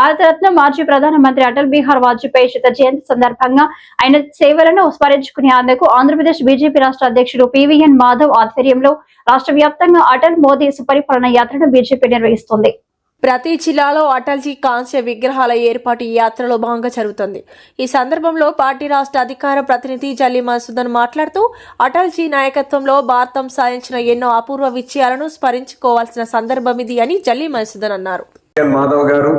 భారతరత్న మాజీ ప్రధానమంత్రి అటల్ బిహారీ వాజ్పేయి శత జయంతి సందర్భంగా ఆయన సేవలను స్మరించుకునేందుకు ఆంధ్రప్రదేశ్ బీజేపీ రాష్ట్ర అధ్యక్షుడు పివిఎన్ మాధవ్ ఆధ్వర్యంలో రాష్ట్ర వ్యాప్తంగా అటల్ మోదీ సుపరిపాలన యాత్రను బీజేపీ నిర్వహిస్తోంది. ప్రతి జిల్లాలో అటల్జీ కాంస్య విగ్రహాల ఏర్పాటు ఈ యాత్రలో భాగంగా జరుగుతుంది. ఈ సందర్భంలో పార్టీ రాష్ట్ర అధికార ప్రతినిధి జల్లి మధుసూదన్ మాట్లాడుతూ అటల్జీ నాయకత్వంలో భారతం సాధించిన ఎన్నో అపూర్వ విజయాలను స్మరించుకోవాల్సిన సందర్భం ఇది అని జల్లి మధుసూదన్ అన్నారు. మాధవ్ గారు,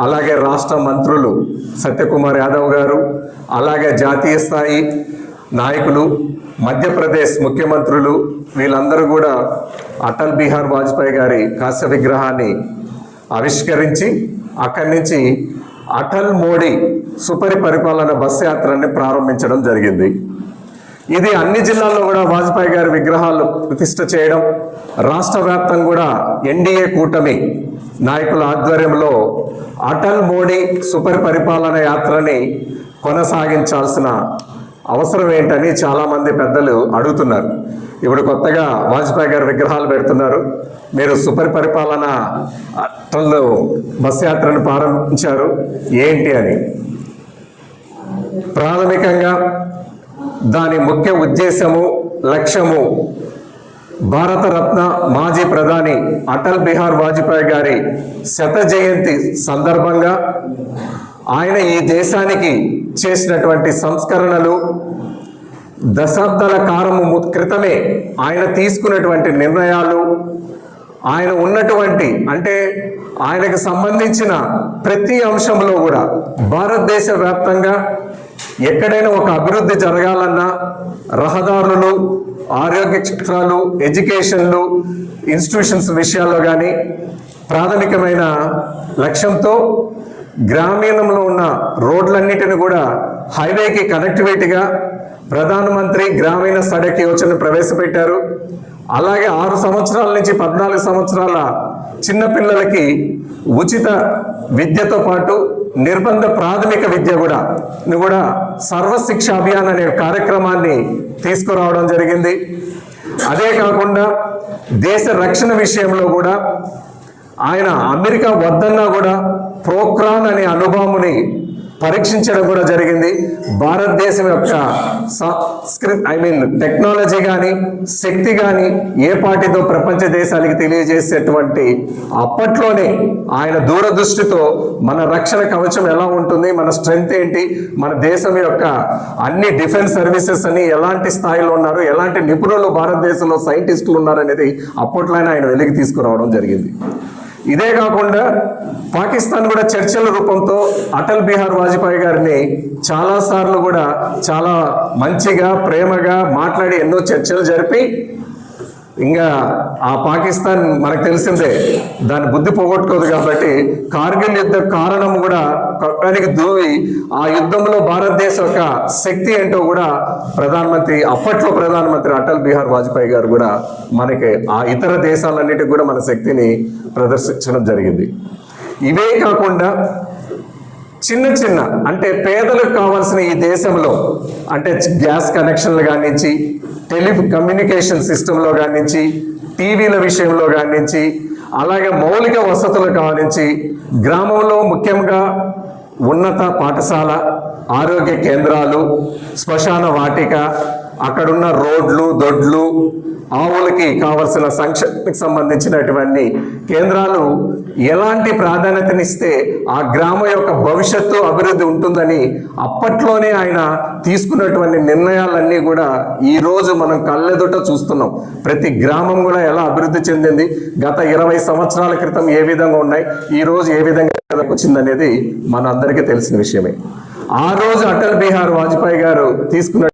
అలాగే రాష్ట్ర మంత్రులు సత్యకుమార్ యాదవ్ గారు, అలాగే జాతీయ స్థాయి నాయకులు, మధ్యప్రదేశ్ ముఖ్యమంత్రులు వీళ్ళందరూ కూడా అటల్ బిహారీ వాజ్పేయి గారి కాంస్య విగ్రహాన్ని ఆవిష్కరించి అక్కడి నుంచి అటల్ మోడీ సుపరిపాలన బస్ యాత్రని ప్రారంభించడం జరిగింది. ఇది అన్ని జిల్లాల్లో కూడా వాజ్పేయి గారి విగ్రహాలు ప్రతిష్ఠ చేయడం, రాష్ట్ర వ్యాప్తంగా కూడా ఎన్డీఏ కూటమి నాయకుల ఆధ్వర్యంలో అటల్ మోడీ సుపరిపాలన యాత్రని కొనసాగించాల్సిన అవసరం ఏంటని చాలామంది పెద్దలు అడుగుతున్నారు. ఇప్పుడు కొత్తగా వాజ్పేయి గారి విగ్రహాలు పెడుతున్నారు, మీరు సుపరిపాలన అటల్ బస్ యాత్రను ప్రారంభించారు ఏంటి అని. ప్రాథమికంగా దాని ముఖ్య ఉద్దేశము, లక్ష్యము భారతరత్న మాజీ ప్రధాని అటల్ బిహారీ వాజ్పేయి గారి శత జయంతి సందర్భంగా ఆయన ఈ దేశానికి చేసినటువంటి సంస్కరణలు, దశాబ్దాల కాలము క్రితమే ఆయన తీసుకున్నటువంటి నిర్ణయాలు, ఆయన ఉన్నటువంటి అంటే ఆయనకు సంబంధించిన ప్రతి అంశంలో కూడా భారతదేశ వ్యాప్తంగా ఎక్కడైనా ఒక అభివృద్ధి జరగాలన్నా రహదారులు, ఆరోగ్య క్షేత్రాలు, ఎడ్యుకేషన్లు, ఇన్స్టిట్యూషన్స్ విషయాల్లో కానీ ప్రాథమికమైన లక్ష్యంతో గ్రామీణంలో ఉన్న రోడ్లన్నిటిని కూడా హైవేకి కనెక్టివిటీగా ప్రధానమంత్రి గ్రామీణ సడక్ యోజన ప్రవేశపెట్టారు. అలాగే 6 సంవత్సరాల నుంచి 14 సంవత్సరాల చిన్నపిల్లలకి ఉచిత విద్యతో పాటు నిర్బంధ ప్రాథమిక విద్య కూడా సర్వశిక్ష అభియాన్ అనే కార్యక్రమాన్ని తీసుకురావడం జరిగింది. అదే కాకుండా దేశ రక్షణ విషయంలో కూడా ఆయన అమెరికా వద్దన్నా కూడా ప్రోక్రాన్ అనే అనుభవముని పరీక్షించడం కూడా జరిగింది. భారతదేశం యొక్క టెక్నాలజీ కానీ శక్తి కానీ ఏ పార్టీతో ప్రపంచ దేశాలకి తెలియజేసేటువంటి అప్పట్లోనే ఆయన దూరదృష్టితో మన రక్షణ కవచం ఎలా ఉంటుంది, మన స్ట్రెంగ్త్ ఏంటి, మన దేశం యొక్క అన్ని డిఫెన్స్ సర్వీసెస్ అని ఎలాంటి స్థాయిలో ఉన్నారు, ఎలాంటి నిపుణులు భారతదేశంలో సైంటిస్టులు ఉన్నారనేది అప్పట్లోనే ఆయన వెలికి తీసుకురావడం జరిగింది. ఇదే కాకుండా పాకిస్తాన్ కూడా చర్చల రూపంతో అటల్ బిహారీ వాజ్పేయి గారిని చాలాసార్లు కూడా చాలా మంచిగా ప్రేమగా మాట్లాడి ఎన్నో చర్చలు జరిపి ఇంకా ఆ పాకిస్తాన్ మనకు తెలిసిందే దాని బుద్ధి పోగొట్టుకోదు కాబట్టి కార్గిల్ యుద్ధ కారణం కూడా కొట్టడానికి దూవి ఆ యుద్ధంలో భారతదేశం యొక్క శక్తి ఏంటో కూడా అప్పట్లో ప్రధానమంత్రి అటల్ బిహారీ వాజ్పేయి గారు కూడా మనకి ఆ ఇతర దేశాలన్నిటికీ కూడా మన శక్తిని ప్రదర్శించడం జరిగింది. ఇవే కాకుండా చిన్న అంటే పేదలకు కావాల్సిన ఈ దేశంలో అంటే గ్యాస్ కనెక్షన్లు కానించి, టెలికమ్యూనికేషన్ సిస్టంలో కానించి, టీవీల విషయంలో కానించి, అలాగే మౌలిక వసతులు కానించి, గ్రామంలో ముఖ్యంగా ఉన్నత పాఠశాల, ఆరోగ్య కేంద్రాలు, శ్మశాన వాటిక, అక్కడున్న రోడ్లు, దొడ్లు, ఆవులకి కావలసిన సంక్షేమకు సంబంధించినటువంటి కేంద్రాలు ఎలాంటి ప్రాధాన్యతనిస్తే ఆ గ్రామం యొక్క భవిష్యత్తు అభివృద్ధి ఉంటుందని అప్పట్లోనే ఆయన తీసుకున్నటువంటి నిర్ణయాలన్నీ కూడా ఈరోజు మనం కళ్ళెదుట చూస్తున్నాం. ప్రతి గ్రామం కూడా ఎలా అభివృద్ధి చెందింది, గత 20 సంవత్సరాల క్రితం ఏ విధంగా ఉన్నాయి, ఈరోజు ఏ విధంగా వచ్చిందనేది మన అందరికీ తెలిసిన విషయమే. ఆ రోజు అటల్ బిహారీ వాజ్పేయి గారు తీసుకున్న